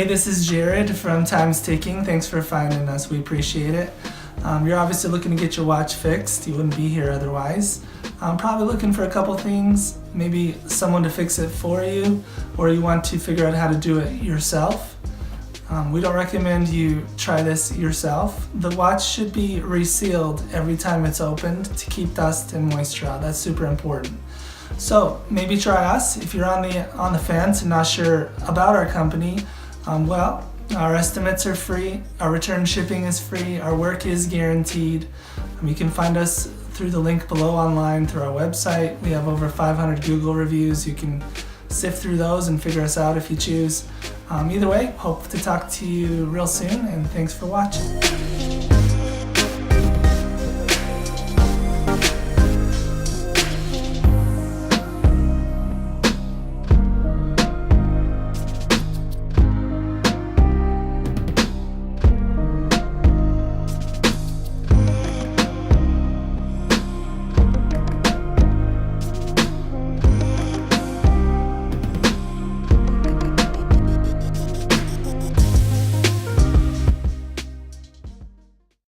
Hey, this is Jared from Time's Ticking. Thanks for finding us. We appreciate it. You're obviously looking to get your watch fixed. You wouldn't be here otherwise. Probably looking for a couple things, maybe someone to fix it for you, or you want to figure out how to do it yourself. We don't recommend you try this yourself. The watch should be resealed every time it's opened to keep dust and moisture out. That's super important. So maybe try us. If you're on the fence and not sure about our company, well, our estimates are free, our return shipping is free, our work is guaranteed. You can find us through the link below online through our website. We have over 500 Google reviews. You can sift through those and figure us out if you choose. Either way, hope to talk to you real soon, and thanks for watching.